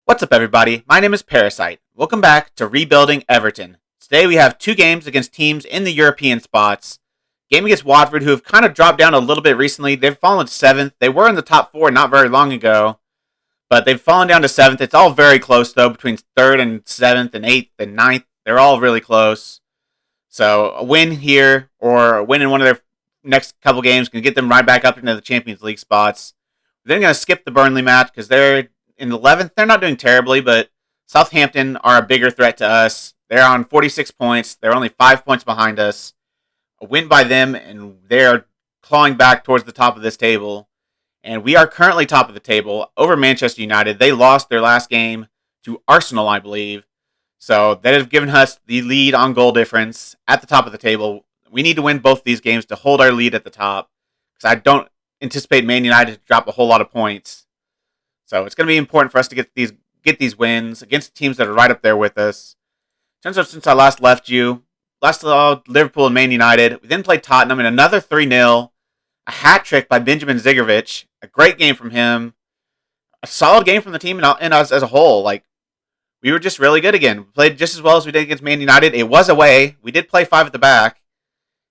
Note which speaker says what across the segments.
Speaker 1: What's up, everybody? My name is Parasite. Welcome back to Rebuilding Everton. Today we have two games against teams in the European spots. Game against Watford, who have kind of dropped down a little bit recently. They've fallen to 7th. They were in the top 4 not very long ago, but they've fallen down to 7th. It's all very close, though, between 3rd and 7th and 8th and 9th. They're all really close. So a win here or a win in one of their next couple games can get them right back up into the Champions League spots. We're then going to skip the Burnley match because they're in 11th. They're not doing terribly, but Southampton are a bigger threat to us. They're on 46 points. They're only 5 points behind us. A win by them, and they're clawing back towards the top of this table. And we are currently top of the table over Manchester United. They lost their last game to Arsenal, I believe. So that has given us the lead on goal difference at the top of the table. We need to win both these games to hold our lead at the top, because I don't anticipate Man United to drop a whole lot of points. So it's going to be important for us to get these wins against teams that are right up there with us. In terms of since I last left you, last Liverpool and Man United. We then played Tottenham in another 3-0. A hat trick by Benjamin Zigovic. A great game from him. A solid game from the team and us as a whole. We were just really good again. We played just as well as we did against Man United. It was away. We did play 5 at the back,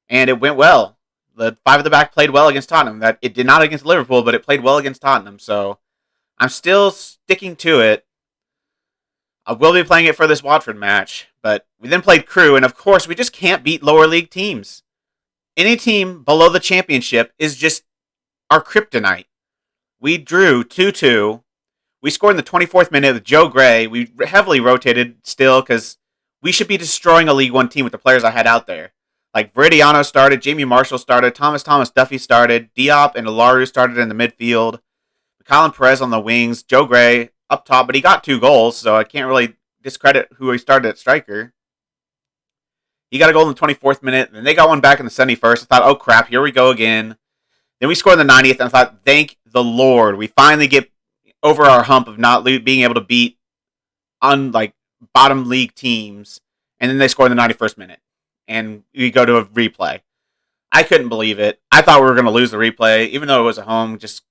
Speaker 1: and it went well. The 5 at the back played well against Tottenham. That it did not against Liverpool, but it played well against Tottenham. So I'm still sticking to it. I will be playing it for this Watford match, but we then played Crew, and of course, we just can't beat lower league teams. Any team below the championship is just our kryptonite. We drew 2-2. We scored in the 24th minute with Joe Gray. We heavily rotated still because we should be destroying a League One team with the players I had out there. Like Veridiano started, Jamie Marshall started, Thomas Duffy started, Diop and Alaru started in the midfield. Colin Perez on the wings, Joe Gray up top, but he got 2 goals, so I can't really discredit who he started at striker. He got a goal in the 24th minute, and then they got one back in the 71st. I thought, oh crap, here we go again. Then we scored in the 90th, and I thought, thank the Lord, we finally get over our hump of not being able to beat bottom league teams. And then they scored in the 91st minute, and we go to a replay. I couldn't believe it. I thought we were going to lose the replay, even though it was at home, just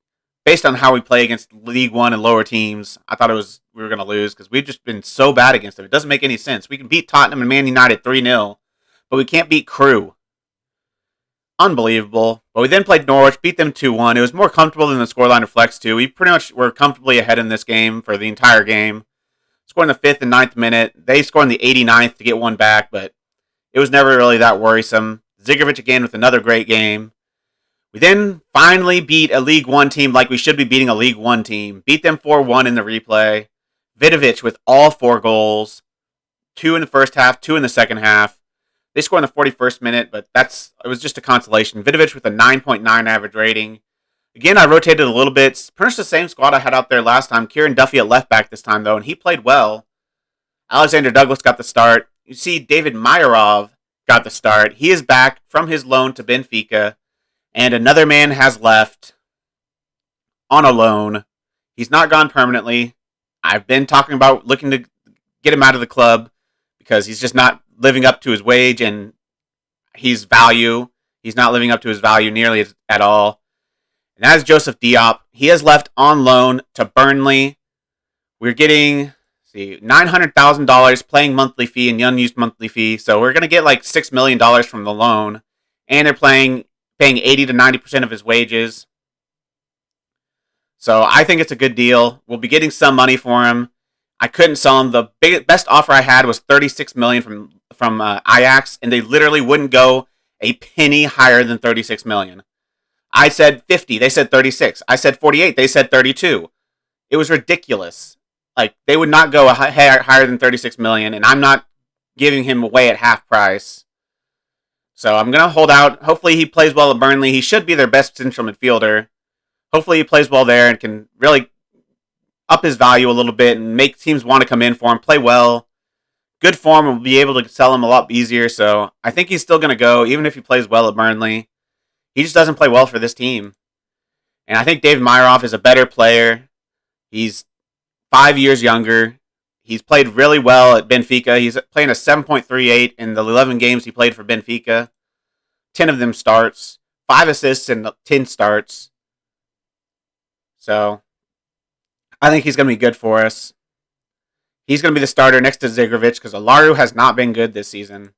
Speaker 1: based on how we play against League One and lower teams. I thought we were going to lose because we've just been so bad against them. It doesn't make any sense. We can beat Tottenham and Man United 3-0, but we can't beat Crew. Unbelievable. But we then played Norwich, beat them 2-1. It was more comfortable than the scoreline reflects to. We pretty much were comfortably ahead in this game for the entire game. Scored in the 5th and 9th minute. They scored in the 89th to get one back, but it was never really that worrisome. Zigovic again with another great game. We then finally beat a League One team like we should be beating a League One team. Beat them 4-1 in the replay. Vidovic with all 4 goals. 2 in the first half, 2 in the second half. They scored in the 41st minute, but it was just a consolation. Vidovic with a 9.9 average rating. Again, I rotated a little bit. Pretty much the same squad I had out there last time. Kieran Duffy at left back this time, though, and he played well. Alexander Douglas got the start. You see David Meyerov got the start. He is back from his loan to Benfica. And another man has left on a loan. He's not gone permanently. I've been talking about looking to get him out of the club because he's just not living up to his wage and his value. He's not living up to his value nearly at all. And that is Joseph Diop. He has left on loan to Burnley. We're getting $900,000 playing monthly fee and unused monthly fee. So we're going to get like $6 million from the loan. And they're paying 80 to 90% of his wages. So I think it's a good deal. We'll be getting some money for him. I couldn't sell him. The best offer I had was $36 million from Ajax, and they literally wouldn't go a penny higher than $36 million. I said 50. They said 36. I said 48. They said 32. It was ridiculous. They would not go higher than $36 million, and I'm not giving him away at half price. So I'm going to hold out. Hopefully he plays well at Burnley. He should be their best central midfielder. Hopefully he plays well there and can really up his value a little bit and make teams want to come in for him, play well. Good form, we'll be able to sell him a lot easier. So I think he's still going to go, even if he plays well at Burnley. He just doesn't play well for this team. And I think David Meyerov is a better player. He's 5 years younger. He's played really well at Benfica. He's playing a 7.38 in the 11 games he played for Benfica. 10 of them starts. 5 assists and 10 starts. So I think he's going to be good for us. He's going to be the starter next to Zigrovic because Olaru has not been good this season.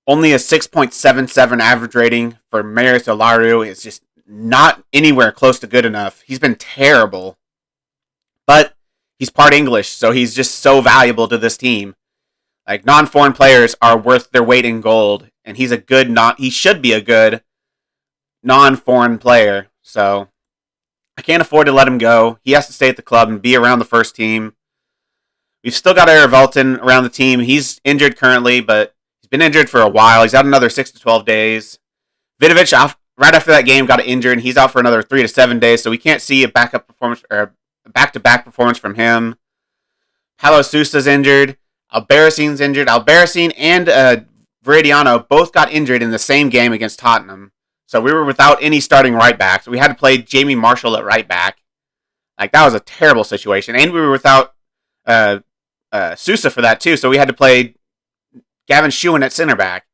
Speaker 1: Only a 6.77 average rating for Marius Olaru is just not anywhere close to good enough. He's been terrible. But he's part English, so he's just so valuable to this team. Like, non-foreign players are worth their weight in gold, and he should be a good non-foreign player. So I can't afford to let him go. He has to stay at the club and be around the first team. We've still got Rebuilding around the team. He's injured currently, but he's been injured for a while. He's out another 6 to 12 days. Vidovic, right after that game, got injured, and he's out for another 3 to 7 days, so we can't see a backup performance or a back-to-back performance from him. Paulo Sousa's injured. Albarracine's injured. Albarracine and Veridiano both got injured in the same game against Tottenham. So we were without any starting right backs. We had to play Jamie Marshall at right back. Like, that was a terrible situation. And we were without Sousa for that, too. So we had to play Gavin Shewan at center back.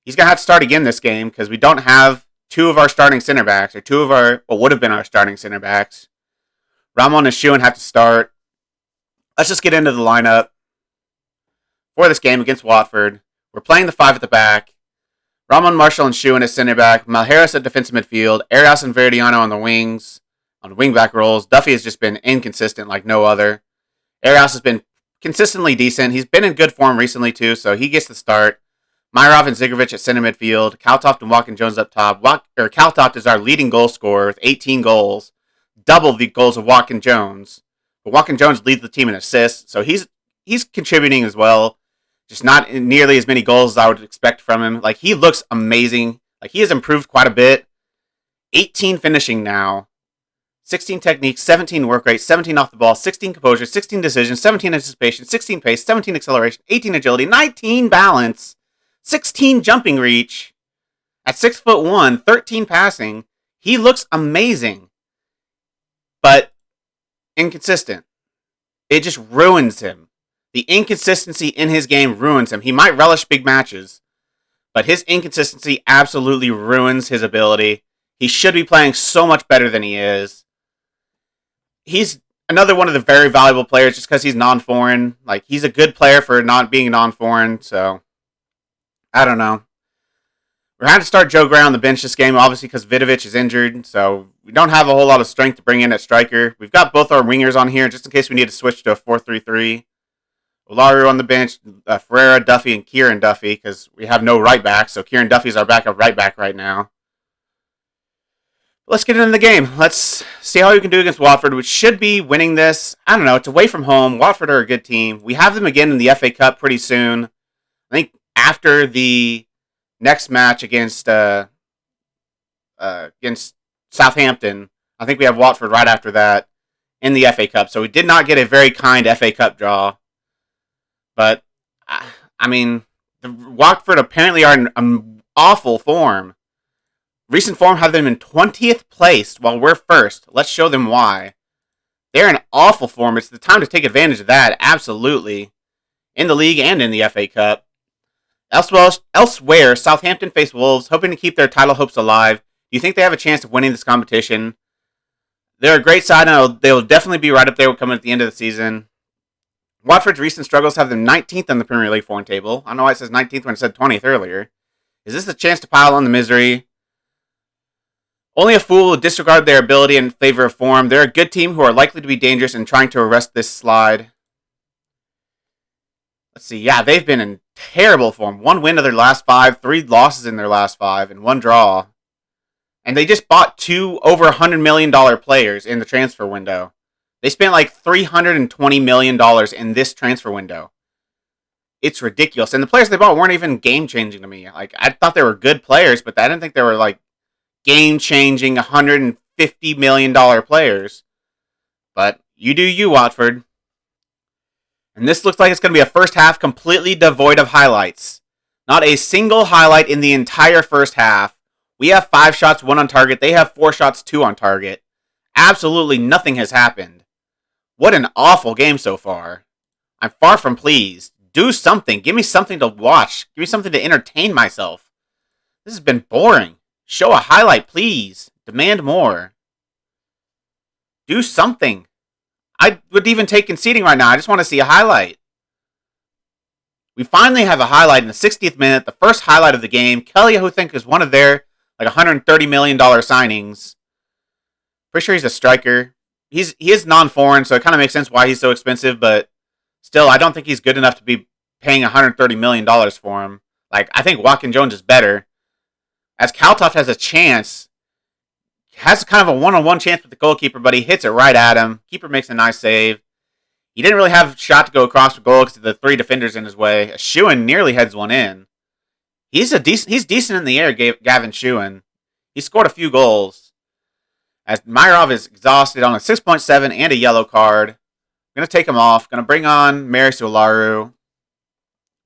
Speaker 1: He's going to have to start again this game because we don't have two of our starting center backs, or two of our, what would have been our starting center backs. Ramon and Shewan have to start. Let's just get into the lineup for this game against Watford. We're playing the 5 at the back. Ramon, Marshall, and Shewan as center back. Malheras at defensive midfield. Arias and Veridiano on the wings, on the wing back roles. Duffy has just been inconsistent like no other. Arias has been consistently decent. He's been in good form recently too, so he gets the start. Myrov and Zigrovic at center midfield. Kaltoft and Walken Jones up top. Kaltoft is our leading goal scorer with 18 goals. Double the goals of Walken Jones. But Walken Jones leads the team in assists, so he's contributing as well. Just not nearly as many goals as I would expect from him. Like, he looks amazing. Like, he has improved quite a bit. 18 finishing now. 16 technique, 17 work rate, 17 off the ball, 16 composure, 16 decision, 17 anticipation, 16 pace, 17 acceleration, 18 agility, 19 balance, 16 jumping reach. At 6'1", 13 passing. He looks amazing. But inconsistent. It just ruins him. The inconsistency in his game ruins him. He might relish big matches, but his inconsistency absolutely ruins his ability. He should be playing so much better than he is. He's another one of the very valuable players just because he's non-foreign. Like, he's a good player for not being non-foreign, so I don't know. We're having to start Joe Gray on the bench this game, obviously, because Vidovic is injured, so we don't have a whole lot of strength to bring in at striker. We've got both our wingers on here just in case we need to switch to a 4-3-3. Olaru on the bench, Ferreira, Duffy, and Kieran Duffy, because we have no right back, so Kieran Duffy's our backup right back right now. Let's get into the game. Let's see how we can do against Watford, which should be winning this. I don't know, it's away from home. Watford are a good team. We have them again in the FA Cup pretty soon. I think after the next match against Southampton, I think we have Watford right after that in the FA Cup. So we did not get a very kind FA Cup draw. But, I mean, the Watford apparently are in an awful form. Recent form have them in 20th place while we're first. Let's show them why. They're in awful form. It's the time to take advantage of that, absolutely. In the league and in the FA Cup. Elsewhere, Southampton face Wolves, hoping to keep their title hopes alive. Do you think they have a chance of winning this competition? They're a great side, and they'll definitely be right up there coming at the end of the season. Watford's recent struggles have them 19th on the Premier League form table. I don't know why it says 19th when it said 20th earlier. Is this a chance to pile on the misery? Only a fool would disregard their ability in favor of form. They're a good team who are likely to be dangerous in trying to arrest this slide. Let's see. Yeah, they've been in terrible form. 1 win of their last 5, 3 losses in their last 5, and 1 draw. And they just bought 2 over $100 million players in the transfer window. They spent like $320 million in this transfer window. It's ridiculous. And the players they bought weren't even game-changing to me. Like, I thought they were good players, but I didn't think they were like game-changing $150 million players. But you do you, Watford. And this looks like it's going to be a first half completely devoid of highlights. Not a single highlight in the entire first half. We have 5 shots, 1 on target. They have 4 shots, 2 on target. Absolutely nothing has happened. What an awful game so far. I'm far from pleased. Do something. Give me something to watch. Give me something to entertain myself. This has been boring. Show a highlight, please. Demand more. Do something. I would even take conceding right now. I just want to see a highlight. We finally have a highlight in the 60th minute, the first highlight of the game. Kelly, who I think is one of their $130 million signings. Pretty sure he's a striker. He is non-foreign, so it kind of makes sense why he's so expensive, but still, I don't think he's good enough to be paying $130 million for him. I think Watkins Jones is better. As Kaltoff has a chance, has kind of a one-on-one chance with the goalkeeper, but he hits it right at him. Keeper makes a nice save. He didn't really have a shot to go across the goal because of the 3 defenders in his way. Schuhen nearly heads one in. He's decent in the air, Gavin Schuhen. He scored a few goals. As Myrov is exhausted on a 6.7 and a yellow card. I'm going to take him off. Going to bring on Mary Solaru.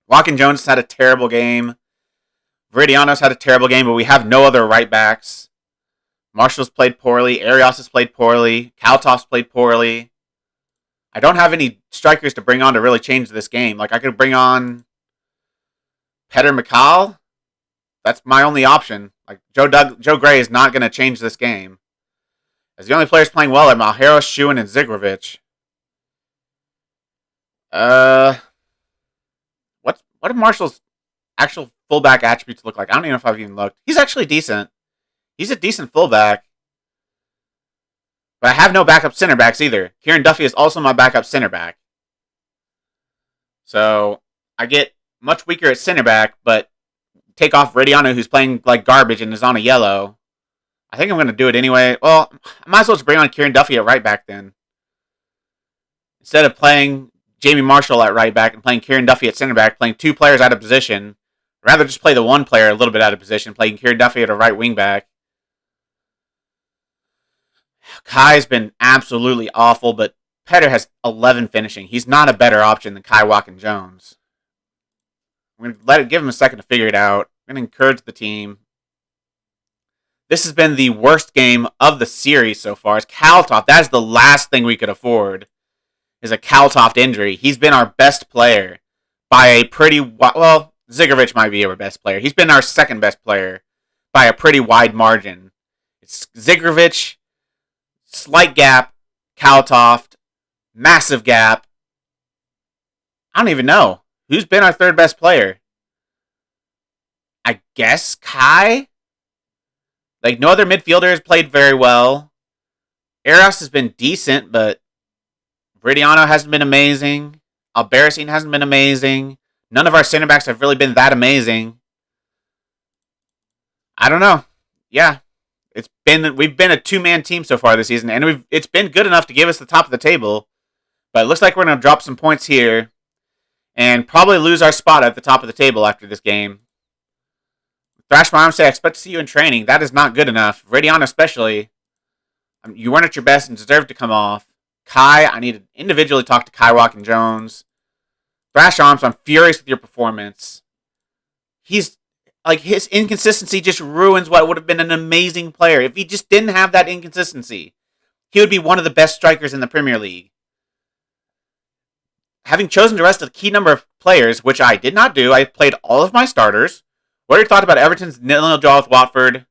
Speaker 1: Watkins Jones had a terrible game. Viridiano's had a terrible game, but we have no other right backs. Marshall's played poorly. Arias has played poorly. Kaltoff's played poorly. I don't have any strikers to bring on to really change this game. I could bring on Petter McCall. That's my only option. Joe Gray is not going to change this game. As the only players playing well are Malheiro, Schuhen, and Zigrovich. What do Marshall's actual fullback attributes look like? I don't even know if I've even looked. He's actually decent. He's a decent fullback. But I have no backup center backs either. Kieran Duffy is also my backup center back. So I get much weaker at center back, but take off Viridiano, who's playing like garbage and is on a yellow. I think I'm going to do it anyway. Well, I might as well just bring on Kieran Duffy at right back then. Instead of playing Jamie Marshall at right back and playing Kieran Duffy at center back, playing 2 players out of position, I'd rather just play the 1 player a little bit out of position, playing Kieran Duffy at a right wing back. Kai's been absolutely awful, but Petter has 11 finishing. He's not a better option than Kai Watkins Jones. I'm going to give him a second to figure it out. I'm going to encourage the team. This has been the worst game of the series so far. It's Kaltoff. That is the last thing we could afford, is a Kaltoff injury. He's been our best player by a pretty well, Zigrovich might be our best player. He's been our second best player by a pretty wide margin. It's Zigrovich, slight gap, Kaltoff, massive gap. I don't even know. Who's been our third best player? I guess Kai? No other midfielder has played very well. Eros has been decent, but Viridiano hasn't been amazing. Albarracin hasn't been amazing. None of our center backs have really been that amazing. I don't know. Yeah. We've been a 2-man team so far this season, and it's been good enough to give us the top of the table. But it looks like we're going to drop some points here and probably lose our spot at the top of the table after this game. Thrash my arm say, I expect to see you in training. That is not good enough. Viridiano especially. You weren't at your best and deserved to come off. Kai, I need to individually talk to Kai Watkins Jones. Thrash Arms, I'm furious with your performance. His inconsistency just ruins what would have been an amazing player. If he just didn't have that inconsistency, he would be one of the best strikers in the Premier League. Having chosen to rest a key number of players, which I did not do, I played all of my starters. What are your thoughts about Everton's 0-0 draw with Watford?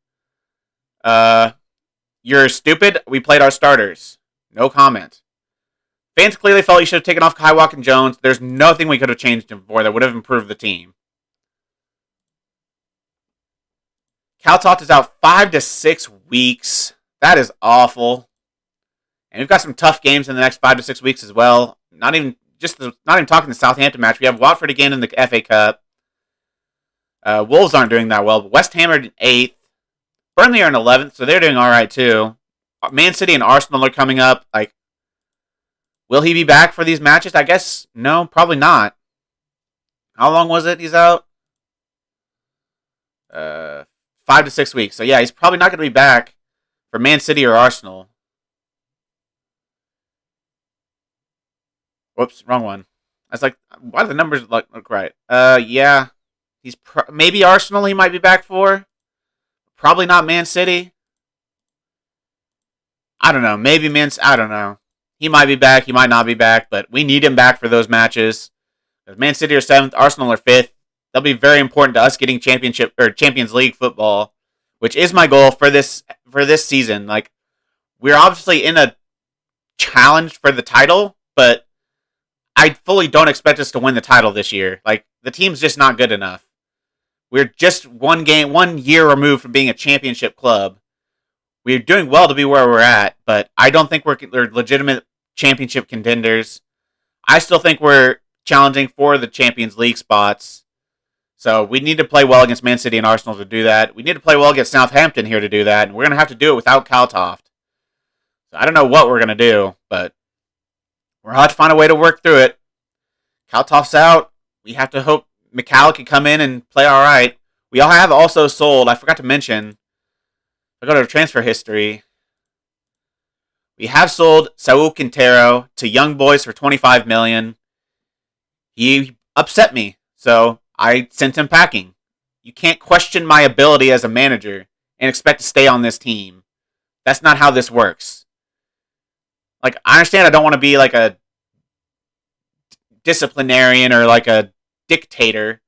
Speaker 1: You're stupid. We played our starters. No comment. Fans clearly felt you should have taken off Kai Watkins Jones. There's nothing we could have changed him for that would have improved the team. Kaltoff is out 5 to 6 weeks. That is awful. And we've got some tough games in the next 5 to 6 weeks as well. Not even talking the Southampton match. We have Watford again in the FA Cup. Wolves aren't doing that well, but West Ham are in 8th. Burnley are in 11th, so they're doing all right too. Man City and Arsenal are coming up. Will he be back for these matches? I guess no, probably not. How long was it he's out? 5 to 6 weeks. So yeah, he's probably not going to be back for Man City or Arsenal. Whoops, wrong one. I was like, why do the numbers look right? Yeah. He's maybe Arsenal he might be back for. Probably not Man City. I don't know. Maybe I don't know. He might be back. He might not be back. But we need him back for those matches. Man City are 7th. Arsenal are 5th. That'll be very important to us getting Champions League football, which is my goal for this season. We're obviously in a challenge for the title, but I fully don't expect us to win the title this year. Like, the team's just not good enough. We're just 1 year removed from being a championship club. We're doing well to be where we're at, but I don't think we're legitimate championship contenders. I still think we're challenging for the Champions League spots. So we need to play well against Man City and Arsenal to do that. We need to play well against Southampton here to do that, and we're going to have to do it without Kaltoft. So I don't know what we're going to do, but we're going to have to find a way to work through it. Kaltoft's out. We have to hope McCall can come in and play all right. We all have also sold, I forgot to mention, I go to transfer history. We have sold Saul Quintero to Young Boys for $25 million. He upset me, so I sent him packing. You can't question my ability as a manager and expect to stay on this team. That's not how this works. Like, I understand I don't want to be like a disciplinarian or like a dictator,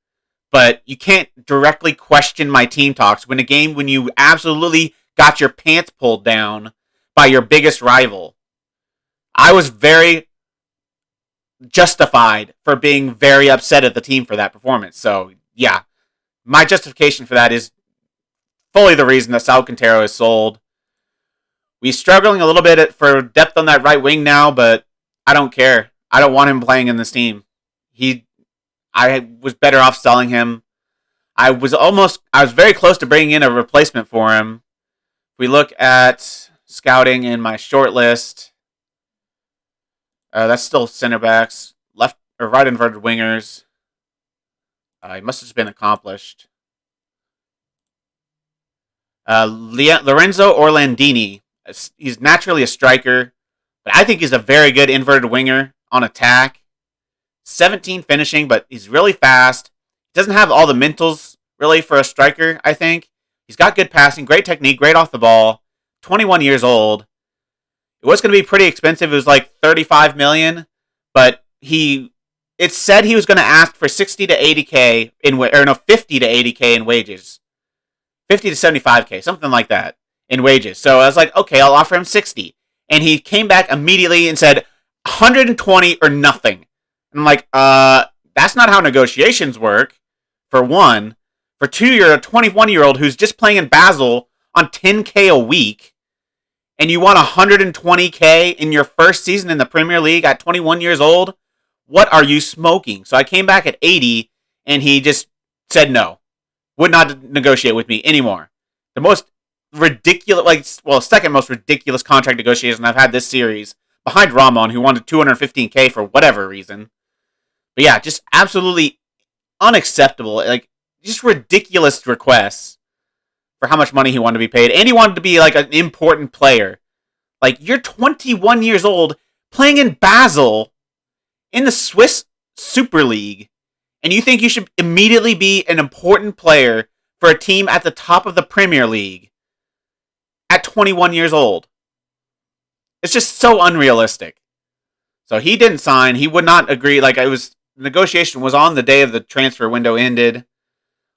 Speaker 1: but you can't directly question my team talks when you absolutely got your pants pulled down by your biggest rival. I was very justified for being very upset at the team for that performance. So, yeah, my justification for that is fully the reason that Saul Quintero is sold. We're struggling a little bit for depth on that right wing now, but I don't care. I don't want him playing in this team. I was better off selling him. I was very close to bringing in a replacement for him. If we look at scouting in my short list, that's still center backs, left or right inverted wingers. He must have just been accomplished. Lorenzo Orlandini. He's naturally a striker, but I think he's a very good inverted winger on attack. 17 finishing, but he's really fast. He doesn't have all the mentals, really, for a striker, I think. He's got good passing, great technique, great off the ball. 21 years old. It was going to be pretty expensive. It was like $35 million, but it said he was going to ask for 60 to 80K 50 to 80K in wages. 50 to 75K, something like that in wages. So I was like, okay, I'll offer him 60. And he came back immediately and said 120 or nothing. And I'm like, that's not how negotiations work, for one. For two, you're a 21-year-old who's just playing in Basel on 10K a week, and you want 120K in your first season in the Premier League at 21 years old? What are you smoking? So I came back at 80, and he just said no. Would not negotiate with me anymore. The most ridiculous, second most ridiculous contract negotiation I've had this series, behind Ramon, who wanted 215K for whatever reason. But yeah, just absolutely unacceptable. Like, just ridiculous requests for how much money he wanted to be paid. And he wanted to be like an important player. Like, you're 21 years old playing in Basel in the Swiss Super League, and you think you should immediately be an important player for a team at the top of the Premier League at 21 years old. It's just so unrealistic. So he didn't sign. He would not agree. Like, negotiation was on the day of the transfer window ended,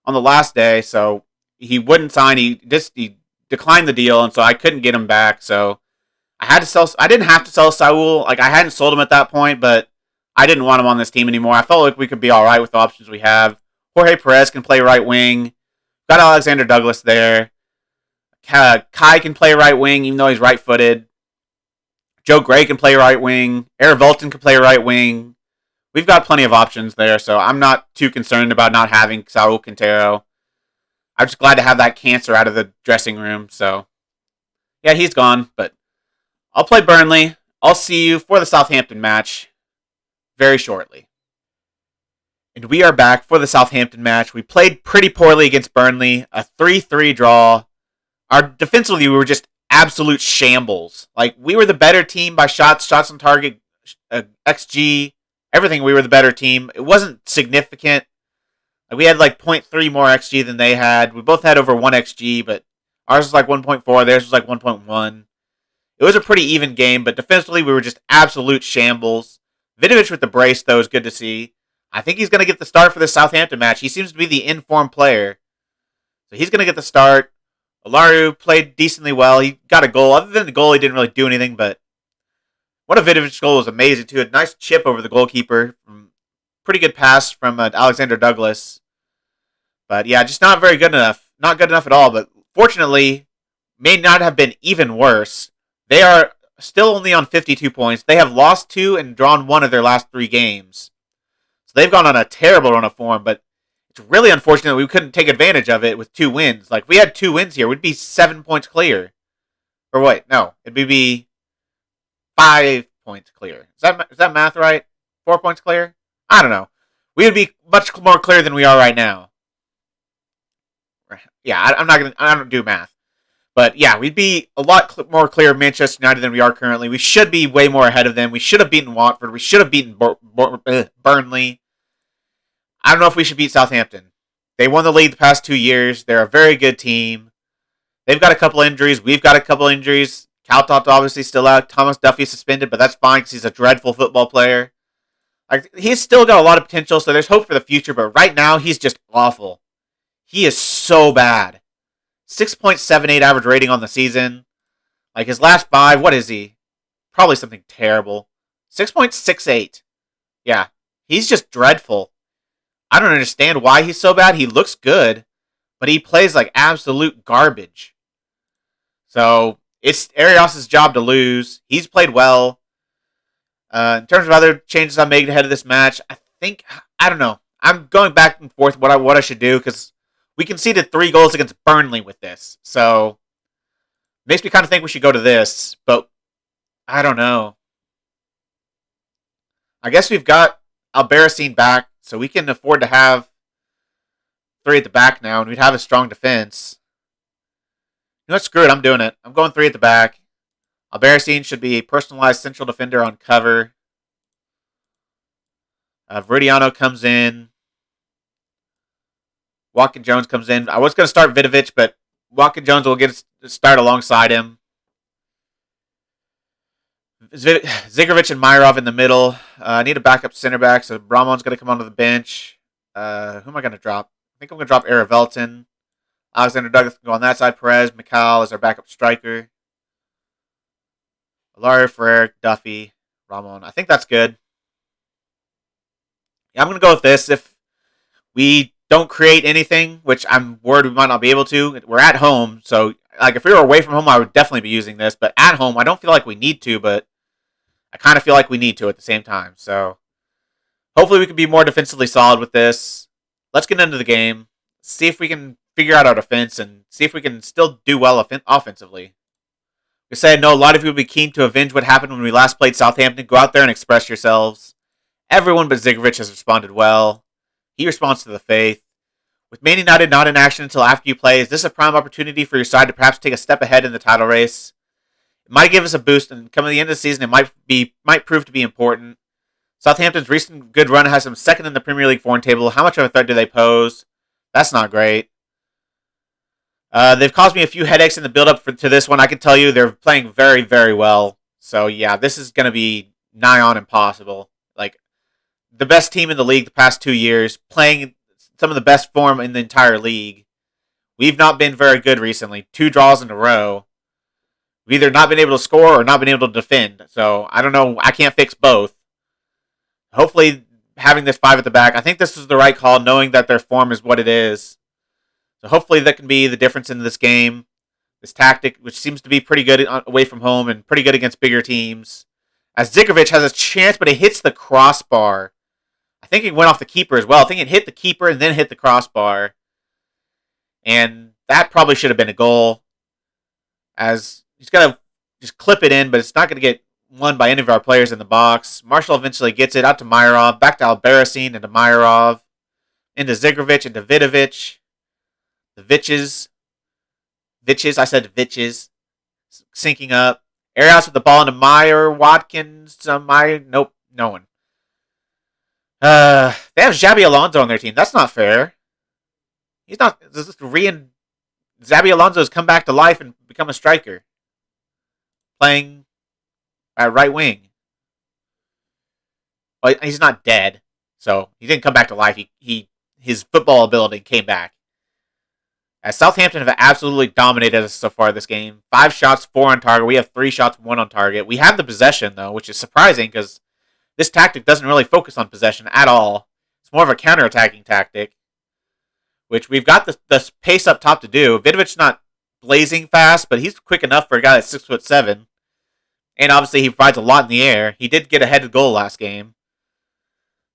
Speaker 1: on the last day, so he wouldn't sign. He declined the deal, and so I couldn't get him back. So I didn't have to sell Saul. Like, I hadn't sold him at that point, but I didn't want him on this team anymore. I felt like we could be all right with the options we have. Jorge Perez can play right wing. Got Alexander Douglas there. Kai can play right wing, even though he's right-footed. Joe Gray can play right wing. Eric Volton can play right wing. We've got plenty of options there, so I'm not too concerned about not having Saul Quintero. I'm just glad to have that cancer out of the dressing room. So, yeah, he's gone, but I'll play Burnley. I'll see you for the Southampton match very shortly. And we are back for the Southampton match. We played pretty poorly against Burnley, a 3-3 draw. Defensively, we were just absolute shambles. Like, we were the better team by shots on target, XG, everything. We were the better team. It wasn't significant. Like, we had like 0.3 more XG than they had. We both had over 1 XG, but ours was like 1.4, theirs was like 1.1. It was a pretty even game, but defensively we were just absolute shambles. Vidovic with the brace, though, is good to see. I think he's going to get the start for the Southampton match. He seems to be the informed player. So he's going to get the start. Olaru played decently well. He got a goal. Other than the goal, he didn't really do anything, but One of Vidovic's goal was amazing too. A nice chip over the goalkeeper. Pretty good pass from Alexander Douglas. But yeah, just not very good enough. Not good enough at all. But fortunately, may not have been even worse. They are still only on 52 points. They have lost 2 and drawn 1 of their last 3 games. So they've gone on a terrible run of form, but it's really unfortunate we couldn't take advantage of it with 2 wins. Like, if we had 2 wins here, we'd be 7 points clear. Or wait, no. It'd be 5 points clear. Is that math right? 4 points clear? I don't know. We would be much more clear than we are right now. Yeah, I don't do math. But yeah, we'd be a lot more clear of Manchester United than we are currently. We should be way more ahead of them. We should have beaten Watford. We should have beaten Burnley. I don't know if we should beat Southampton. They won the league the past 2 years. They're a very good team. They've got a couple injuries. We've got a couple injuries. Caltott obviously still out. Thomas Duffy suspended, but that's fine because he's a dreadful football player. Like, he's still got a lot of potential, so there's hope for the future, but right now he's just awful. He is so bad. 6.78 average rating on the season. Like, his last 5, what is he? Probably something terrible. 6.68. Yeah, he's just dreadful. I don't understand why he's so bad. He looks good, but he plays like absolute garbage. So, it's Arias' job to lose. He's played well. In terms of other changes I made ahead of this match, I don't know. I'm going back and forth what I should do because we conceded 3 goals against Burnley with this. So, makes me kind of think we should go to this, but I don't know. I guess we've got Albarracin back, so we can afford to have 3 at the back now, and we'd have a strong defense. You know what? Screw it. I'm doing it. I'm going 3 at the back. Albarracin should be a personalized central defender on cover. Veridiano comes in. Watkins Jones comes in. I was going to start Vidovic, but Watkins Jones will get a start alongside him. Zigovic and Myrov in the middle. I need a backup center back, so Bramon's going to come onto the bench. Who am I going to drop? I think I'm going to drop Aravelton. Alexander Douglas can go on that side. Perez, Mikal is our backup striker. Alario, Ferrer, Duffy, Ramon. I think that's good. Yeah, I'm going to go with this. If we don't create anything, which I'm worried we might not be able to, we're at home. So, like, if we were away from home, I would definitely be using this. But at home, I don't feel like we need to, but I kind of feel like we need to at the same time. So, hopefully we can be more defensively solid with this. Let's get into the game. See if we can figure out our defense and see if we can still do well offensively. We said, I know a lot of you would be keen to avenge what happened when we last played Southampton. Go out there and express yourselves. Everyone but Zigovic has responded well. He responds to the faith. With Man United not in action until after you play, is this a prime opportunity for your side to perhaps take a step ahead in the title race? It might give us a boost, and coming to the end of the season, it might prove to be important. Southampton's recent good run has them second in the Premier League form table. How much of a threat do they pose? That's not great. They've caused me a few headaches in the build-up to this one. I can tell you they're playing very, very well. So, yeah, this is going to be nigh on impossible. Like, the best team in the league the past 2 years, playing some of the best form in the entire league. We've not been very good recently. 2 draws in a row. We've either not been able to score or not been able to defend. So, I don't know. I can't fix both. Hopefully, having this 5 at the back, I think this is the right call, knowing that their form is what it is. So hopefully that can be the difference in this game. This tactic, which seems to be pretty good away from home and pretty good against bigger teams. As Zigovic has a chance, but it hits the crossbar. I think it went off the keeper as well. I think it hit the keeper and then hit the crossbar. And that probably should have been a goal. As he's got to just clip it in, but it's not going to get won by any of our players in the box. Marshall eventually gets it out to Myrov, back to Albarracin, into Myrov, into Zigovic, into Vidovic. The Vitches, I said Vitches, syncing up. Arias with the ball into Meyer, Watkins, nope, no one. They have Xabi Alonso on their team. That's not fair. He's not. Xabi Alonso has come back to life and become a striker, playing at right wing. Well, he's not dead, so he didn't come back to life. His football ability came back. As Southampton have absolutely dominated us so far this game. 5 shots, 4 on target. We have 3 shots, 1 on target. We have the possession, though, which is surprising because this tactic doesn't really focus on possession at all. It's more of a counter-attacking tactic, which we've got the pace up top to do. Vidovic's not blazing fast, but he's quick enough for a guy that's 6'7". And obviously he provides a lot in the air. He did get a headed goal last game.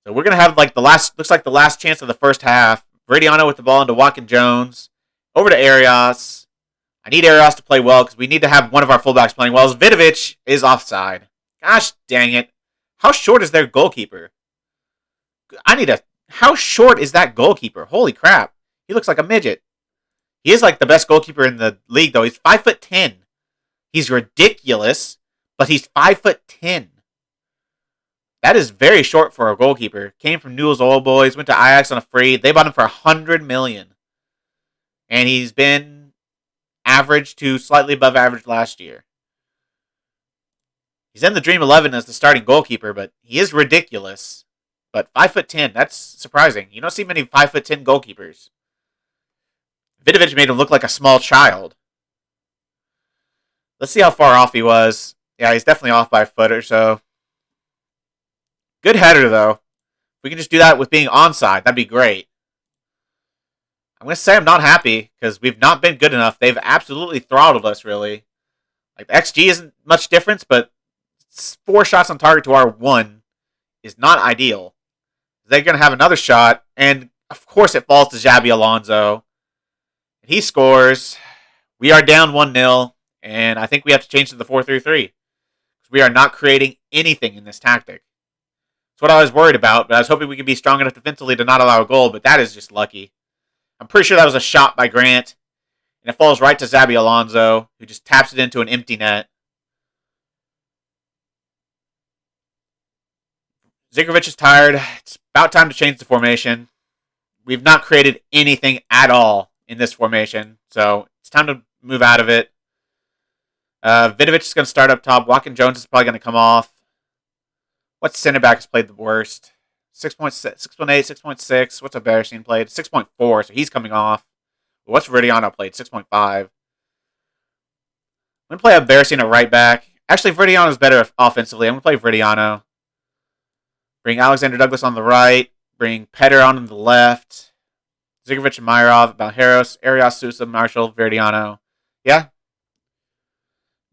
Speaker 1: So we're going to have like looks like the last chance of the first half. Veridiano with the ball into Watkins Jones. Over to Arias. I need Arias to play well because we need to have one of our fullbacks playing well. Vidovic is offside. Gosh dang it. How short is their goalkeeper? How short is that goalkeeper? Holy crap. He looks like a midget. He is like the best goalkeeper in the league, though. He's 5'10". He's ridiculous, but he's 5'10". That is very short for a goalkeeper. Came from Newell's Old Boys, went to Ajax on a free. They bought him for $100 million. And he's been average to slightly above average last year. He's in the Dream 11 as the starting goalkeeper, but he is ridiculous. But 5'10", that's surprising. You don't see many 5'10" goalkeepers. Vidovic made him look like a small child. Let's see how far off he was. Yeah, he's definitely off by a foot or so. Good header, though. If we can just do that with being onside, that'd be great. I'm going to say I'm not happy because we've not been good enough. They've absolutely throttled us, really. Like, the XG isn't much difference, but 4 shots on target to our 1 is not ideal. They're going to have another shot, and of course it falls to Xabi Alonso. He scores. We are down 1-0, and I think we have to change to the 4-3-3. We are not creating anything in this tactic. That's what I was worried about, but I was hoping we could be strong enough defensively to not allow a goal, but that is just lucky. I'm pretty sure that was a shot by Grant, and it falls right to Xabi Alonso, who just taps it into an empty net. Zigrovic is tired. It's about time to change the formation. We've not created anything at all in this formation, so it's time to move out of it. Vidovic is going to start up top. Watkins Jones is probably going to come off. What center back has played the worst? 6.8, 6.6. What's Beresine played? 6.4, so he's coming off. What's Veridiano played? 6.5. I'm going to play Beresine at right back. Actually, Veridiano is better offensively. I'm going to play Veridiano. Bring Alexander Douglas on the right. Bring Petter on the left. Zigrovic and Myrov, Baljeros, Arias, Sousa, Marshall, Veridiano. Yeah.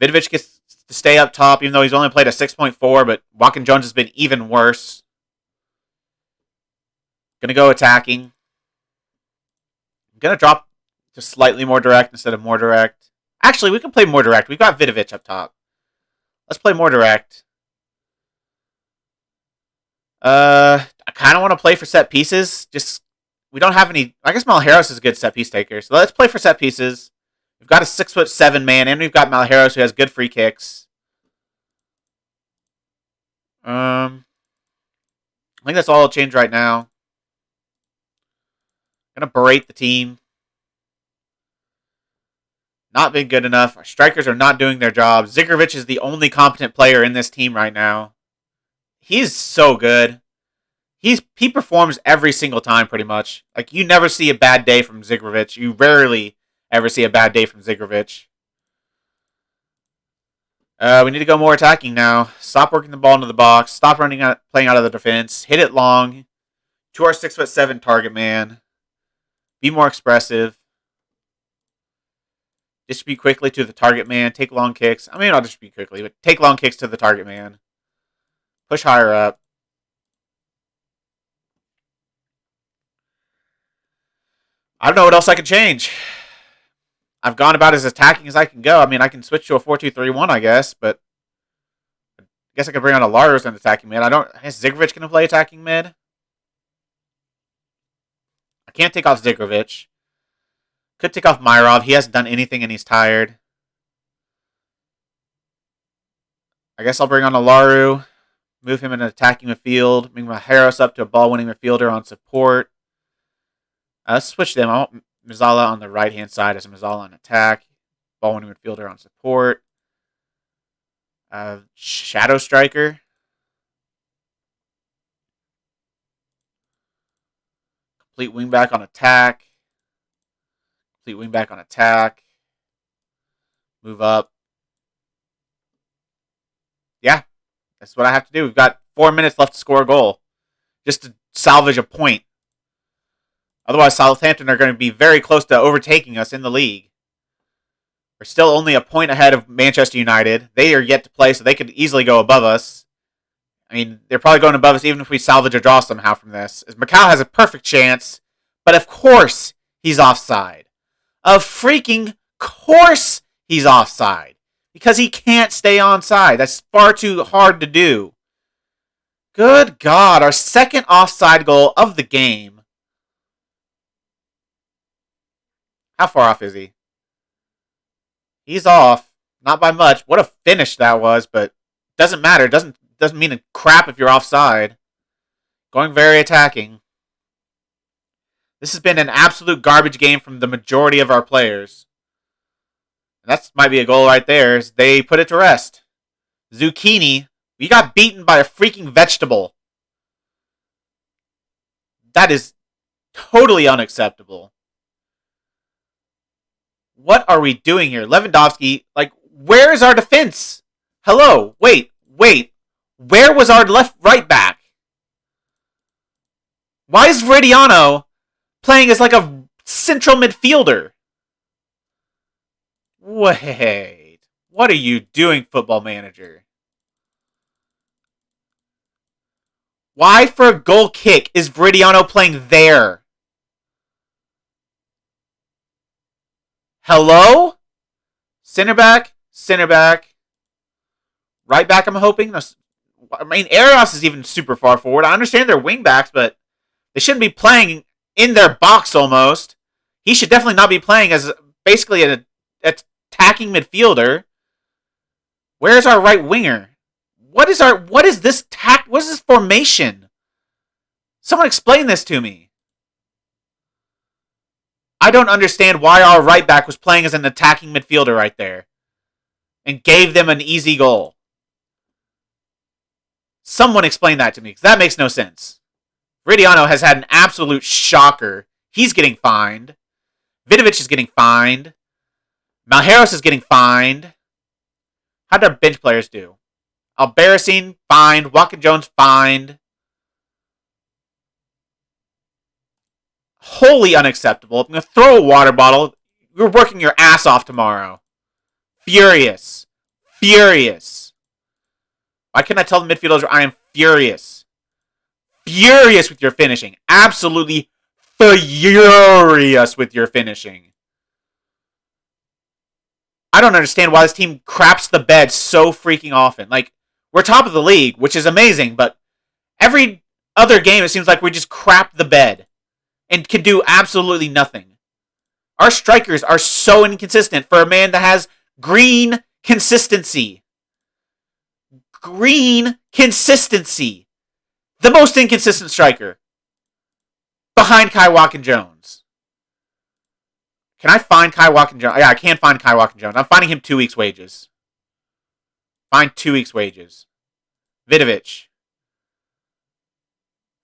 Speaker 1: Vidovic gets to stay up top, even though he's only played a 6.4, but Watkins Jones has been even worse. Gonna go attacking. I'm gonna drop to slightly more direct instead of more direct. Actually, we can play more direct. We've got Vidovic up top. Let's play more direct. I kind of want to play for set pieces. We don't have any. I guess Malheiros is a good set piece taker. So let's play for set pieces. We've got a 6'7" man, and we've got Malheiros who has good free kicks. I think that's all I'll change right now. I'm gonna berate the team. Not been good enough. Our strikers are not doing their job. Zigrovic is the only competent player in this team right now. He's so good. He performs every single time, pretty much. Like, you never see a bad day from Zigrovic. You rarely ever see a bad day from Zigrovic. We need to go more attacking now. Stop working the ball into the box. Stop playing out of the defense. Hit it long. To our 6'7" target man. Be more expressive. Distribute quickly to the target man. Take long kicks. I mean, not distribute quickly, but take long kicks to the target man. Push higher up. I don't know what else I can change. I've gone about as attacking as I can go. I mean, I can switch to a 4-2-3-1, I guess, but I guess I could bring on a Lars as an attacking mid. Is Zigrovic going to play attacking mid? I can't take off Zigrovic. Could take off Myrov. He hasn't done anything and he's tired. I guess I'll bring on Alaru. Move him in an attacking midfield. Bring Malheiros up to a ball-winning midfielder on support. Let's switch them. I want Mazzala on the right-hand side as Mazzala on attack. Ball-winning midfielder on support. Shadow striker. Complete wingback on attack. Complete wing back on attack. Move up. Yeah, that's what I have to do. We've got 4 minutes left to score a goal. Just to salvage a point. Otherwise, Southampton are going to be very close to overtaking us in the league. We're still only a point ahead of Manchester United. They are yet to play, so they could easily go above us. I mean, they're probably going above us even if we salvage a draw somehow from this. As Macau has a perfect chance, but of course he's offside. Of freaking course he's offside. Because he can't stay onside. That's far too hard to do. Good God, our second offside goal of the game. How far off is he? He's off. Not by much. What a finish that was, but doesn't matter. Doesn't mean a crap if you're offside. Going very attacking. This has been an absolute garbage game from the majority of our players. And that might be a goal right there. As they put it to rest. Zucchini. We got beaten by a freaking vegetable. That is totally unacceptable. What are we doing here? Lewandowski, where is our defense? Hello, wait. Where was our right back? Why is Veridiano playing as like a central midfielder? Wait, what are you doing, Football Manager? Why for a goal kick is Veridiano playing there? Hello? Center back. Right back, I'm hoping. I mean, Eros is even super far forward. I understand they're wing backs, but they shouldn't be playing in their box almost. He should definitely not be playing as basically an attacking midfielder. Where's our right winger? What is this formation? Someone explain this to me. I don't understand why our right back was playing as an attacking midfielder right there. And gave them an easy goal. Someone explain that to me, because that makes no sense. Veridiano has had an absolute shocker. He's getting fined. Vidovic is getting fined. Malheiros is getting fined. How did our bench players do? Albarracin, fined. Walker Jones, fined. Wholly unacceptable. I'm going to throw a water bottle. You're working your ass off tomorrow. Furious. Why can't I tell the midfielders I am furious? Furious with your finishing. Absolutely furious with your finishing. I don't understand why this team craps the bed so freaking often. We're top of the league, which is amazing, but every other game it seems like we just crap the bed and can do absolutely nothing. Our strikers are so inconsistent for a man that has green consistency. Green consistency. The most inconsistent striker. Behind Kai Watkins-Jones. Can I find Kai Watkins-Jones? Yeah, I can find Kai Watkins-Jones. I'm finding him 2 weeks' wages. Find 2 weeks' wages. Vidovic.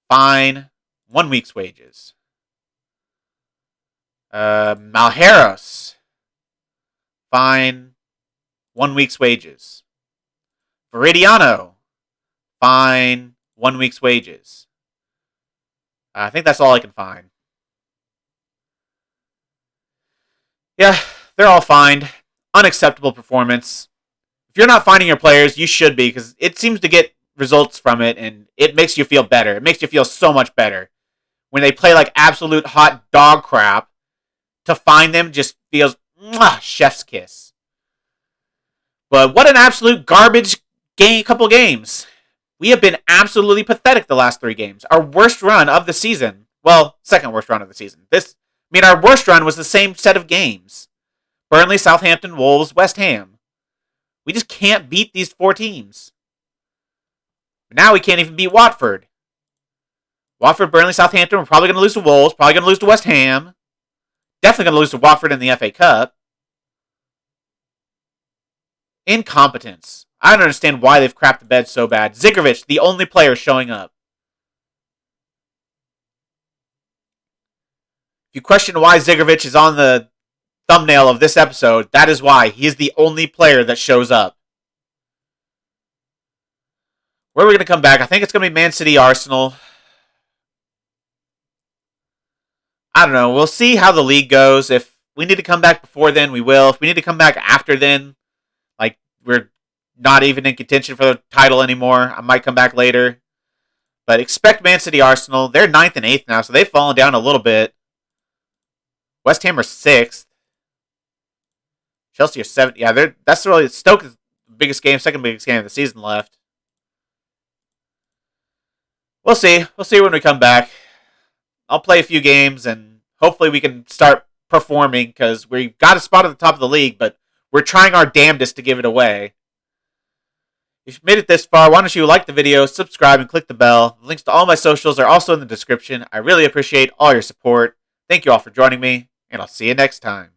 Speaker 1: Fine 1 week's wages. Malheiros. Fine 1 week's wages. Veridiano. Fine 1 week's wages. I think that's all I can find. Yeah, they're all fined. Unacceptable performance. If you're not finding your players, you should be, because it seems to get results from it, and it makes you feel better. It makes you feel so much better. When they play like absolute hot dog crap, to find them just feels chef's kiss. But what an absolute garbage couple games. We have been absolutely pathetic the last 3 games. Our worst run of the season. Well, second worst run of the season. Our worst run was the same set of games. Burnley, Southampton, Wolves, West Ham. We just can't beat these 4 teams. Now we can't even beat Watford. Watford, Burnley, Southampton. We're probably going to lose to Wolves. Probably going to lose to West Ham. Definitely going to lose to Watford in the FA Cup. Incompetence. I don't understand why they've crapped the bed so bad. Zigrovic, the only player showing up. If you question why Zigrovic is on the thumbnail of this episode, that is why. He is the only player that shows up. Where are we going to come back? I think it's going to be Man City, Arsenal. I don't know. We'll see how the league goes. If we need to come back before then, we will. If we need to come back after then, like we're not even in contention for the title anymore, I might come back later. But expect Man City, Arsenal. They're 9th and 8th now, so they've fallen down a little bit. West Ham are 6th. Chelsea are 7th. Yeah, that's really Stoke is the biggest game, second biggest game of the season left. We'll see. We'll see when we come back. I'll play a few games, and hopefully we can start performing, because we've got a spot at the top of the league, but we're trying our damnedest to give it away. If you've made it this far, why don't you like the video, subscribe, and click the bell. The links to all my socials are also in the description. I really appreciate all your support. Thank you all for joining me, and I'll see you next time.